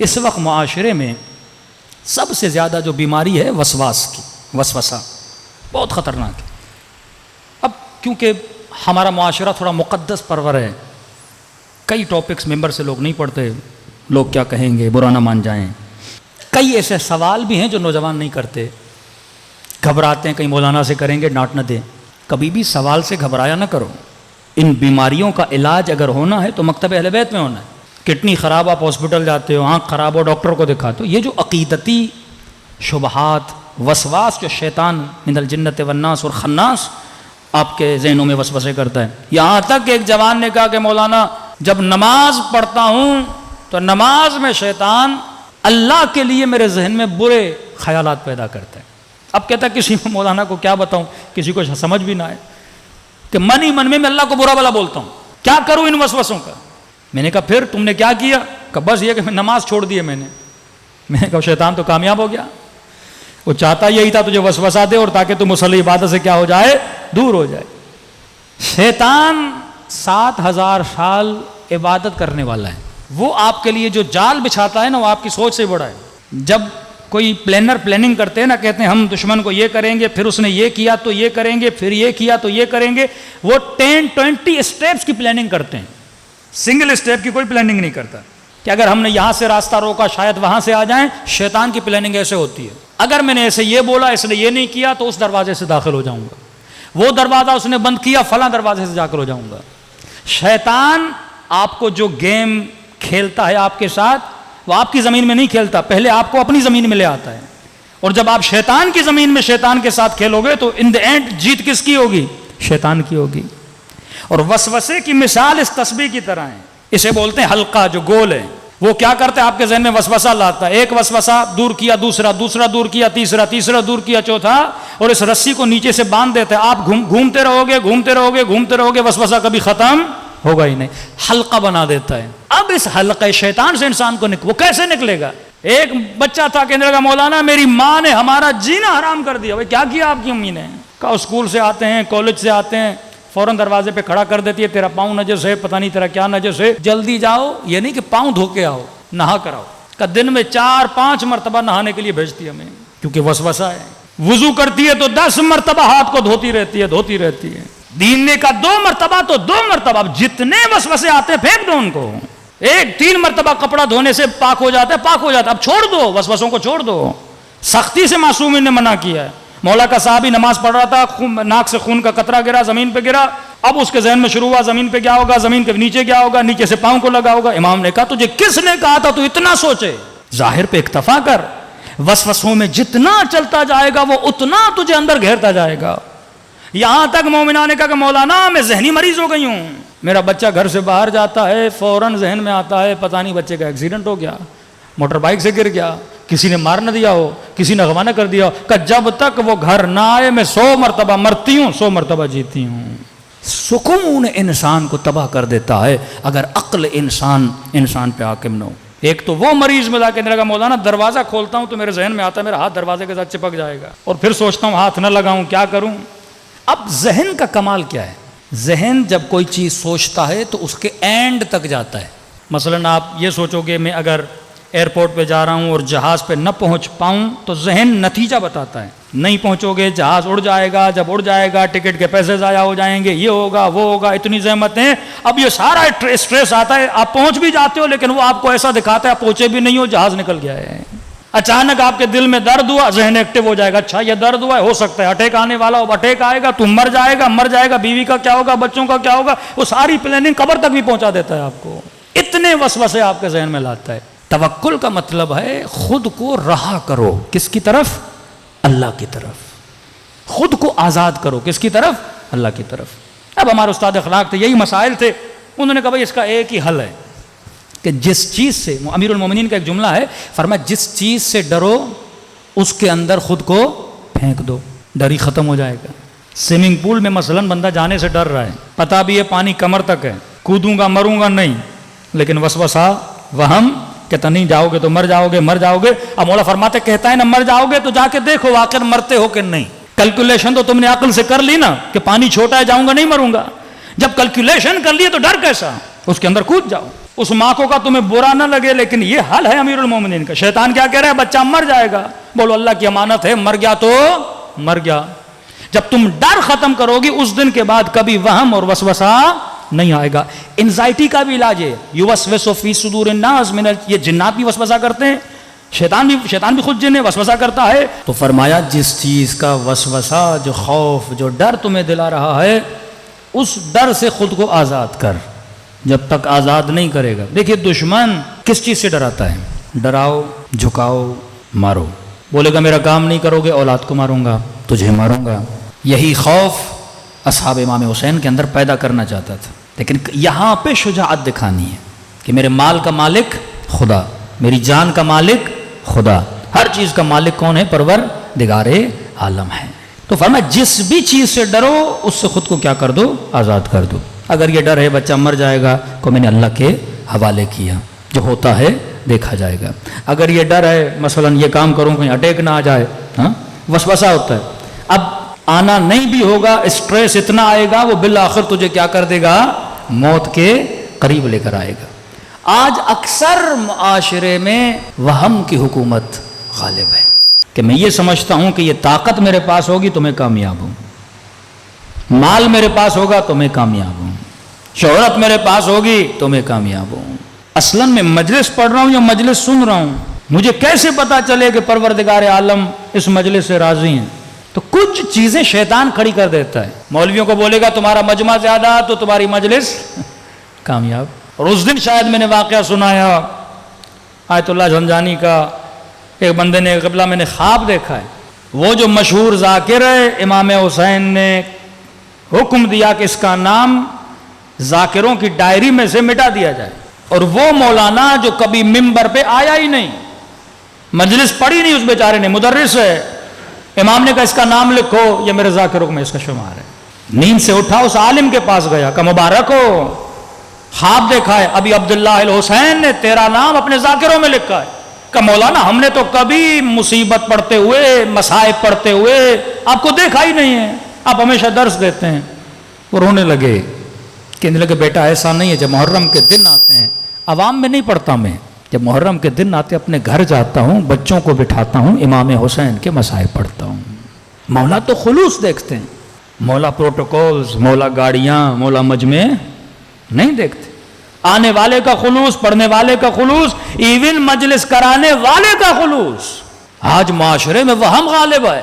اس وقت معاشرے میں سب سے زیادہ جو بیماری ہے وسواس کی، وسوسہ بہت خطرناک ہے۔ اب کیونکہ ہمارا معاشرہ تھوڑا مقدس پرور ہے، کئی ٹاپکس ممبر سے لوگ نہیں پڑھتے، لوگ کیا کہیں گے، برا نہ مان جائیں۔ کئی ایسے سوال بھی ہیں جو نوجوان نہیں کرتے، گھبراتے ہیں کہیں مولانا سے کریں گے ڈانٹ نہ دیں۔ کبھی بھی سوال سے گھبرایا نہ کرو۔ ان بیماریوں کا علاج اگر ہونا ہے تو مکتب اہل بیت میں ہونا ہے۔ کڈنی خراب آپ ہاسپٹل جاتے ہو، آنکھ خراب ہو ڈاکٹر کو دکھاتے ہو۔ یہ جو عقیدتی شبہات، وسواس جو شیطان من الجنت والناس اور خناس آپ کے ذہنوں میں وسوسے کرتا ہے، یہاں تک کہ ایک جوان نے کہا کہ مولانا جب نماز پڑھتا ہوں تو نماز میں شیطان اللہ کے لیے میرے ذہن میں برے خیالات پیدا کرتا ہے۔ اب کہتا ہے کسی مولانا کو کیا بتاؤں، کسی کو سمجھ بھی نہ آئے کہ من ہی من میں اللہ کو برا بلا بولتا ہوں، کیا کروں ان وسوسوں کا۔ میں نے کہا پھر تم نے کیا کیا؟ کہ بس یہ کہ میں نماز چھوڑ دی ہے میں نے کہا شیطان تو کامیاب ہو گیا، وہ چاہتا یہی تھا تجھے وسوسہ دے اور تاکہ تم مصلی عبادت سے کیا ہو جائے، دور ہو جائے۔ شیطان 7000 سال عبادت کرنے والا ہے، وہ آپ کے لیے جو جال بچھاتا ہے نا وہ آپ کی سوچ سے بڑا ہے۔ جب کوئی پلاننگ کرتے ہیں نا، کہتے ہیں ہم دشمن کو یہ کریں گے، پھر اس نے یہ کیا تو یہ کریں گے، پھر یہ کیا تو یہ کریں گے، وہ 10-20 اسٹیپس کی پلاننگ کرتے ہیں، سنگل اسٹیپ کی کوئی پلاننگ نہیں کرتا کہ اگر ہم نے یہاں سے راستہ روکا شاید وہاں سے آ جائیں۔ شیطان کی پلاننگ ایسے ہوتی ہے، اگر میں نے ایسے یہ بولا اس نے یہ نہیں کیا تو اس دروازے سے داخل ہو جاؤں گا، وہ دروازہ اس نے بند کیا فلاں دروازے سے جا کر ہو جاؤں گا۔ شیطان آپ کو جو گیم کھیلتا ہے آپ کے ساتھ، وہ آپ کی زمین میں نہیں کھیلتا، پہلے آپ کو اپنی زمین میں لے آتا ہے، اور جب آپ شیطان کی زمین میں شیطان کے ساتھ کھیلو گے تو ان دی اینڈ جیت کس کی ہوگی؟ شیطان کی ہوگی۔ اور وسوسے کی مثال اس تسبیح کی طرح ہے، اسے بولتے ہیں حلقہ جو گول ہے۔ وہ کیا کرتے ہیں؟ آپ کے ذہن میں وسوسہ لاتا ہے، ایک وسوسہ دور کیا، دوسرا دور کیا، تیسرا دور کیا، چوتھا، اور اس رسی کو نیچے سے باندھ دیتے ہیں۔ آپ گھومتے رہو گے، وسوسہ کبھی ختم ہوگا ہی نہیں، حلقہ بنا دیتا ہے۔ اب اس حلقہ شیطان سے انسان کو وہ کیسے نکلے گا؟ ایک بچہ تھا کہنے لگا مولانا میری ماں نے ہمارا جینا حرام کر دیا۔ بھائی کیا کیا آپ کی امی نے؟ کہا اسکول سے آتے ہیں، کالج سے آتے ہیں، فوراً دروازے پہ کھڑا کر دیتی ہے، تیرا پاؤں نجس ہے، پتہ نہیں تیرا کیا نجس ہے، جلدی جاؤ، یہ نہیں کہ پاؤں دھو کے آؤ، نہا کر آؤ۔ کہ دن میں 4-5 مرتبہ نہانے کے لیے بھیجتی ہمیں، کیونکہ وسوسہ ہے۔ وضو کرتی ہے تو 10 مرتبہ ہاتھ کو دھوتی رہتی ہے۔ دین نے کا 2 مرتبہ تو 2 مرتبہ، اب جتنے وسوسے آتے ہیں پھینک دو ان کو۔ 3 مرتبہ کپڑا دھونے سے پاک ہو جاتا ہے، اب چھوڑ دو، وسوسوں کو چھوڑ دو۔ سختی سے معصومین نے منع کیا ہے۔ مولا کا صحابی نماز پڑھ رہا تھا، ناک سے خون کا قطرہ گرا، زمین پہ گرا، اب اس کے ذہن میں شروع ہوا زمین پہ کیا ہوگا، زمین کے نیچے کیا ہوگا، نیچے سے پاؤں کو لگا ہوگا۔ امام نے کہا تجھے کس نے کہا تھا تو اتنا سوچے، ظاہر پہ اکتفا کر، وسوسوں میں جتنا چلتا جائے گا وہ اتنا تجھے اندر گھیرتا جائے گا۔ یہاں تک مومنہ نے کہا کہ مولانا میں ذہنی مریض ہو گئی ہوں، میرا بچہ گھر سے باہر جاتا ہے فوراً ذہن میں آتا ہے پتہ نہیں بچے کا ایکسیڈنٹ ہو گیا، موٹر بائک سے گر گیا، کسی نے مار نہ دیا ہو، کسی نے اغوا نہ کر دیا ہو، کہ جب تک وہ گھر نہ آئے میں 100 مرتبہ مرتی ہوں 100 مرتبہ جیتی ہوں۔ سکون انسان کو تباہ کر دیتا ہے اگر عقل انسان پہ حاکم نہ ہو۔ ایک تو وہ مریض ملا کے لگا مولانا دروازہ کھولتا ہوں تو میرے ذہن میں آتا ہے میرا ہاتھ دروازے کے ساتھ چپک جائے گا، اور پھر سوچتا ہوں ہاتھ نہ لگاؤں، کیا کروں۔ اب ذہن کا کمال کیا ہے؟ ذہن جب کوئی چیز سوچتا ہے تو اس کے اینڈ تک جاتا ہے۔ مثلا آپ یہ سوچو گے میں اگر ایئرپورٹ پہ جا رہا ہوں اور جہاز پہ نہ پہنچ پاؤں تو ذہن نتیجہ بتاتا ہے، نہیں پہنچو گے جہاز اڑ جائے گا، جب اڑ جائے گا ٹکٹ کے پیسے ضائع ہو جائیں گے، یہ ہوگا وہ ہوگا، اتنی زحمتیں۔ اب یہ سارا اسٹریس آتا ہے، آپ پہنچ بھی جاتے ہو لیکن وہ آپ کو ایسا دکھاتا ہے آپ پہنچے بھی نہیں ہو، جہاز نکل گیا ہے۔ اچانک آپ کے دل میں درد ہوا، ذہن ایکٹیو ہو جائے گا، اچھا یہ درد ہوا ہے، ہو سکتا ہے اٹیک آنے والا ہو، اٹیک آئے گا تو مر جائے گا، بیوی کا کیا ہوگا، بچوں کا کیا ہوگا، وہ ساری پلاننگ قبر تک بھی پہنچا دیتا ہے آپ کو، اتنے وسوسے آپ کے ذہن میں لاتا ہے۔ توکل کا مطلب ہے خود کو رہا کرو، کس کی طرف؟ اللہ کی طرف۔ خود کو آزاد کرو، کس کی طرف؟ اللہ کی طرف۔ اب ہمارے استاد اخلاق تھے، یہی مسائل تھے، انہوں نے کہا بھائی اس کا ایک ہی حل ہے کہ جس چیز سے، امیر المومنین کا ایک جملہ ہے، فرمایا جس چیز سے ڈرو اس کے اندر خود کو پھینک دو، ڈر ہی ختم ہو جائے گا۔ سوئمنگ پول میں مثلا بندہ جانے سے ڈر رہا ہے، پتہ بھی ہے پانی کمر تک ہے، کودوں گا مروں گا نہیں، لیکن وسوسہ وہم کہتا نہیں جاؤ گے تو مر جاؤ گے۔ اب مولا فرماتے کہتا ہے نا مر جاؤ گے تو جا کے دیکھو واقعا مرتے ہو کہ نہیں۔ کیلکولیشن تو تم نے عقل سے کر لی نا کہ پانی چھوٹا ہے جاؤں گا نہیں مروں گا، جب کیلکولیشن کر لیے تو ڈر کیسا، اس کے اندر کود جاؤ۔ اس ماں کو کا تمہیں برا نہ لگے، لیکن یہ حل ہے امیر المومنین کا۔ شیطان کیا کہہ رہا ہے؟ بچہ مر جائے گا، بولو اللہ کی امانت ہے، مر گیا تو مر گیا۔ جب تم ڈر ختم کرو گی اس دن کے بعد کبھی وہم اور وسوسہ نہیں آئے گا۔ انزائٹی کا بھی علاج ہے، یوسوس فی صدور الناس من یہ جنات بھی وسوسہ کرتے ہیں، شیطان بھی خود جن ہے، وسوسہ کرتا ہے۔ تو فرمایا جس چیز کا وسوسہ، جو خوف، جو ڈر تمہیں دلا رہا ہے، اس ڈر سے خود کو آزاد کر، جب تک آزاد نہیں کرے گا۔ دیکھیے دشمن کس چیز سے ڈراتا ہے؟ ڈراؤ، جھکاؤ، مارو۔ بولے گا میرا کام نہیں کرو گے، اولاد کو ماروں گا، تجھے ماروں گا۔ یہی خوف اصحاب امام حسین کے اندر پیدا کرنا چاہتا تھا، لیکن یہاں پہ شجاعت دکھانی ہے کہ میرے مال کا مالک خدا، میری جان کا مالک خدا، ہر چیز کا مالک کون ہے؟ پروردگار عالم ہے۔ تو فرمایا جس بھی چیز سے ڈرو اس سے خود کو کیا کر دو؟ آزاد کر دو۔ اگر یہ ڈر ہے بچہ مر جائے گا کو میں نے اللہ کے حوالے کیا، جو ہوتا ہے دیکھا جائے گا۔ اگر یہ ڈر ہے مثلا یہ کام کروں کہیں اٹیک نہ آ جائے، ہاں وسوسہ ہوتا ہے، اب آنا نہیں بھی ہوگا، اسٹریس اتنا آئے گا وہ بالآخر تجھے کیا کر دے گا؟ موت کے قریب لے کر آئے گا۔ آج اکثر معاشرے میں وہم کی حکومت غالب ہے کہ میں یہ سمجھتا ہوں کہ یہ طاقت میرے پاس ہوگی تو میں کامیاب ہوں، مال میرے پاس ہوگا تو میں کامیاب ہوں، شہرت میرے پاس ہوگی تو میں کامیاب ہوں۔ اصلاً میں مجلس پڑھ رہا ہوں یا مجلس سن رہا ہوں، مجھے کیسے پتا چلے کہ پروردگار عالم اس مجلس سے راضی ہیں؟ تو کچھ چیزیں شیطان کھڑی کر دیتا ہے۔ مولویوں کو بولے گا تمہارا مجمع زیادہ تو تمہاری مجلس کامیاب۔ اور اس دن شاید میں نے واقعہ سنایا آیت اللہ جھنجانی کا، ایک بندے نے قبلہ میں نے خواب دیکھا ہے، وہ جو مشہور ذاکر ہے امام حسین نے حکم دیا کہ اس کا نام ذاکروں کی ڈائری میں سے مٹا دیا جائے، اور وہ مولانا جو کبھی ممبر پہ آیا ہی نہیں، مجلس پڑھی نہیں اس بیچارے نے، مدرس ہے، امام نے کہا اس کا نام لکھو، یہ میرے ذاکروں میں اس کا شمار ہے۔ نیند سے اٹھا اس عالم کے پاس گیا کہ مبارک ہو، خواب دیکھا ہے ابھی عبداللہ الحسین نے تیرا نام اپنے ذاکروں میں لکھا ہے۔ کہ مولانا ہم نے تو کبھی مصیبت پڑھتے ہوئے، مصائب پڑھتے ہوئے آپ کو دیکھا ہی نہیں ہے، آپ ہمیشہ درس دیتے ہیں۔ وہ رونے لگے، کہنے لگے بیٹا ایسا نہیں ہے، جب محرم کے دن آتے ہیں عوام میں نہیں پڑھتا میں، جب محرم کے دن آتے اپنے گھر جاتا ہوں، بچوں کو بٹھاتا ہوں، امام حسین کے مصائب پڑھتا ہوں۔ مولا تو خلوص دیکھتے ہیں، مولا پروٹوکولز، مولا گاڑیاں، مولا مجمع نہیں دیکھتے۔ آنے والے کا خلوص، پڑھنے والے کا خلوص، ایون مجلس کرانے والے کا خلوص۔ آج معاشرے میں وہم غالب ہے،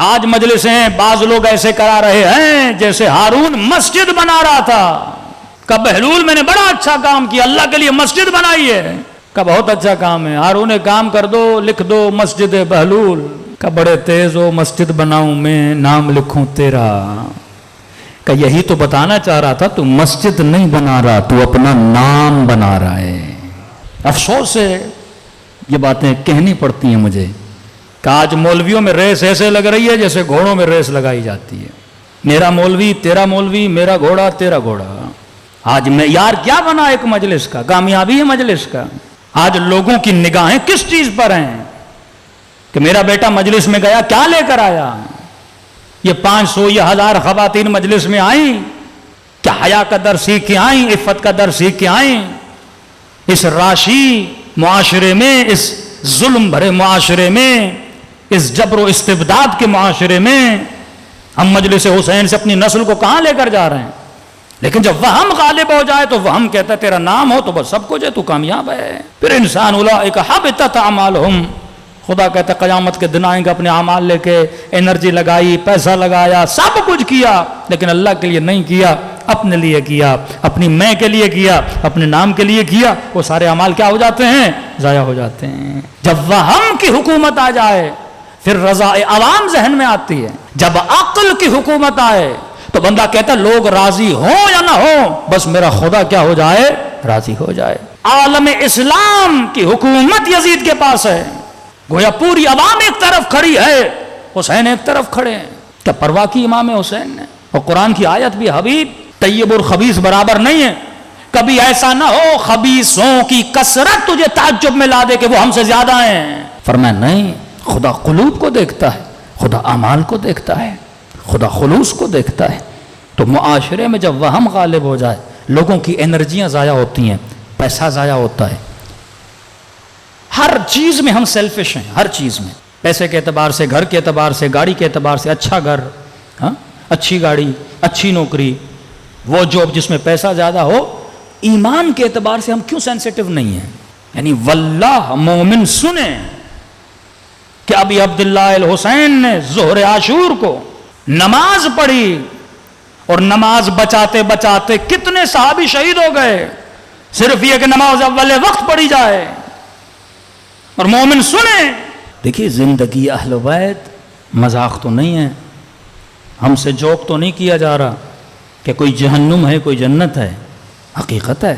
آج مجلسیں بعض لوگ ایسے کرا رہے ہیں جیسے ہارون مسجد بنا رہا تھا، کہ بہلول میں نے بڑا اچھا کام کیا، اللہ کے لیے مسجد بنائی ہے، کہ بہت اچھا کام ہے، ہارون کام کر دو، لکھ دو مسجد بہلول، کہ بڑے تیز ہو، مسجد بناؤں میں، نام لکھوں تیرا، کہ یہی تو بتانا چاہ رہا تھا، تو مسجد نہیں بنا رہا، تو اپنا نام بنا رہا ہے۔ افسوس سے یہ باتیں کہنی پڑتی ہیں مجھے کہ آج مولویوں میں ریس ایسے لگ رہی ہے جیسے گھوڑوں میں ریس لگائی جاتی ہے، میرا مولوی تیرا مولوی، میرا گھوڑا تیرا گھوڑا۔ آج معیار کیا بنا ایک مجلس کا؟ کامیابی ہے مجلس کا؟ آج لوگوں کی نگاہیں کس چیز پر ہیں کہ میرا بیٹا مجلس میں گیا کیا لے کر آیا؟ یہ 500 یا 1000 خواتین مجلس میں آئیں، کیا حیا کا درس سیکھ کے آئیں، عفت کا درس سیکھ کے آئیں؟ اس راشی معاشرے میں، اس ظلم بھرے معاشرے میں، اس جبر و استبداد کے معاشرے میں ہم مجلس حسین سے اپنی نسل کو کہاں لے کر جا رہے ہیں؟ لیکن جب وہم غالب ہو جائے تو وہم کہتا ہے تیرا نام ہو تو بس سب کچھ ہے، تو کامیاب ہے۔ پھر انسان اولئک حبطت اعمالہم، خدا کہتا ہے قیامت کے دن آئیں گے اپنے اعمال لے کے، انرجی لگائی، پیسہ لگایا، سب کچھ کیا، لیکن اللہ کے لیے نہیں کیا، اپنے لیے کیا، اپنی میں کے لیے کیا، اپنے نام کے لیے کیا، وہ سارے اعمال کیا ہو جاتے ہیں؟ ضائع ہو جاتے ہیں۔ جب وہم کی حکومت آ جائے پھر رضا عوام ذہن میں آتی ہے، جب عقل کی حکومت آئے تو بندہ کہتا ہے لوگ راضی ہوں یا نہ ہوں، بس میرا خدا کیا ہو جائے؟ راضی ہو جائے۔ عالم اسلام کی حکومت یزید کے پاس ہے، گویا پوری عوام ایک طرف کھڑی ہے، حسین ایک طرف کھڑے ہیں، کیا پرواہ کی امام حسین نے؟ اور قرآن کی آیت بھی حبیب طیب اور خبیث برابر نہیں ہے، کبھی ایسا نہ ہو خبیثوں کی کثرت تجھے تعجب میں لا دے کہ وہ ہم سے زیادہ ہیں۔ فرمایا نہیں، خدا قلوب کو دیکھتا ہے، خدا اعمال کو دیکھتا ہے، خدا خلوص کو دیکھتا ہے۔ تو معاشرے میں جب وہم غالب ہو جائے، لوگوں کی انرجیاں ضائع ہوتی ہیں، پیسہ ضائع ہوتا ہے. ہر چیز میں ہم سیلفش ہیں, ہر چیز میں, پیسے کے اعتبار سے, گھر کے اعتبار سے, گاڑی کے اعتبار سے. اچھا گھر, اچھی گاڑی, اچھی نوکری, وہ جاب جس میں پیسہ زیادہ ہو. ایمان کے اعتبار سے ہم کیوں سینسیٹیو نہیں ہیں؟ یعنی واللہ مومن سنیں کہ ابی عبداللہ الحسین نے ظہر عاشور کو نماز پڑھی اور نماز بچاتے بچاتے کتنے صحابی شہید ہو گئے, صرف یہ کہ نماز اول وقت پڑھی جائے. اور مومن سنیں. دیکھیے زندگی اہل بیت مذاق تو نہیں ہے, ہم سے جوک تو نہیں کیا جا رہا کہ کوئی جہنم ہے کوئی جنت ہے, حقیقت ہے.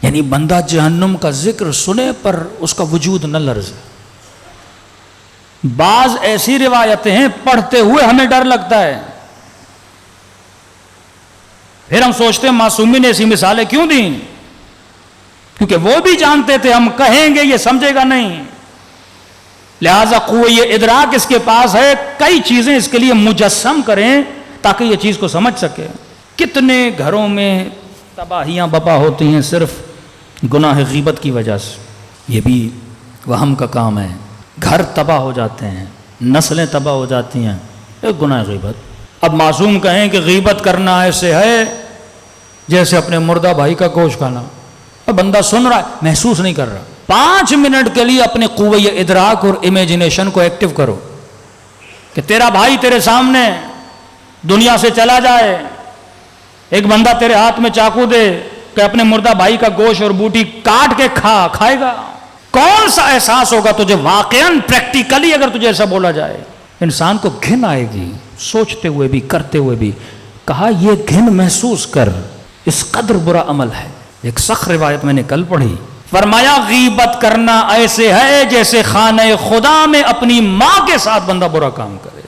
یعنی بندہ جہنم کا ذکر سنے پر اس کا وجود نہ لرزے. بعض ایسی روایتیں ہیں پڑھتے ہوئے ہمیں ڈر لگتا ہے, پھر ہم سوچتے ہیں معصومی نے ایسی مثالیں کیوں دیں, کیونکہ وہ بھی جانتے تھے ہم کہیں گے یہ سمجھے گا نہیں, لہذا قوہ ادراک اس کے پاس ہے, کئی چیزیں اس کے لیے مجسم کریں تاکہ یہ چیز کو سمجھ سکے. کتنے گھروں میں تباہیاں بپا ہوتی ہیں صرف گناہ غیبت کی وجہ سے. یہ بھی وہم کا کام ہے. گھر تباہ ہو جاتے ہیں, نسلیں تباہ ہو جاتی ہیں, ایک گناہ غیبت. اب معصوم کہیں کہ غیبت کرنا ایسے ہے جیسے اپنے مردہ بھائی کا گوشت کھانا. اب بندہ سن رہا ہے, محسوس نہیں کر رہا. 5 منٹ کے لیے اپنے قوہ ادراک اور امیجنیشن کو ایکٹیو کرو کہ تیرا بھائی تیرے سامنے دنیا سے چلا جائے, ایک بندہ تیرے ہاتھ میں چاقو دے کہ اپنے مردہ بھائی کا گوشت اور بوٹی کاٹ کے کھائے گا. کون سا احساس ہوگا تجھے واقعاً پریکٹیکلی اگر تجھے ایسا بولا جائے؟ انسان کو گھن آئے گی سوچتے ہوئے بھی کرتے ہوئے بھی. کہا یہ گھن محسوس کر, اس قدر برا عمل ہے. ایک سخت روایت میں نے کل پڑھی, فرمایا غیبت کرنا ایسے ہے جیسے خانہ خدا میں اپنی ماں کے ساتھ بندہ برا کام کرے.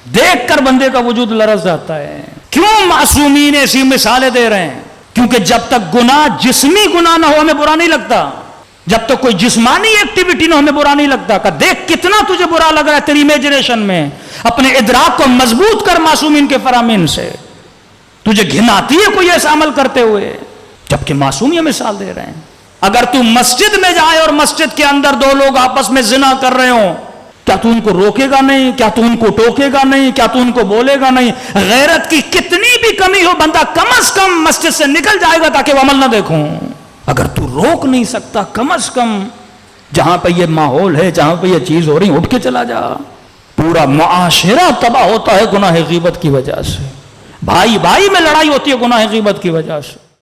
دیکھ کر بندے کا وجود لرز جاتا ہے. کیوں معصومین ایسی مثالیں دے رہے ہیں؟ کیونکہ جب تک گناہ جسمی گناہ نہ ہو ہمیں برا نہیں لگتا, جب تک کوئی جسمانی ایکٹیویٹی نہ ہو ہمیں برا نہیں لگتا. کہ دیکھ کتنا تجھے برا لگ رہا ہے تیری امیجنیشن میں. اپنے ادراک کو مضبوط کر معصومین کے فرامین سے. تجھے گھن آتی ہے کوئی ایسا عمل کرتے ہوئے؟ جبکہ معصوم یہ مثال دے رہے ہیں. اگر تو مسجد میں جائے اور مسجد کے اندر 2 لوگ آپس میں زنا کر رہے ہوں, کیا تو ان کو روکے گا نہیں؟ کیا تو ان کو ٹوکے گا نہیں؟ کیا تو ان کو بولے گا نہیں؟ غیرت کی کتنی بھی کمی ہو بندہ کم از کم مسجد سے نکل جائے گا تاکہ وہ عمل نہ دیکھوں. اگر تو روک نہیں سکتا کم از کم جہاں پہ یہ ماحول ہے, جہاں پہ یہ چیز ہو رہی, اٹھ کے چلا جا. پورا معاشرہ تباہ ہوتا ہے گناہ غیبت کی وجہ سے. بھائی بھائی میں لڑائی ہوتی ہے گناہ غیبت کی وجہ سے.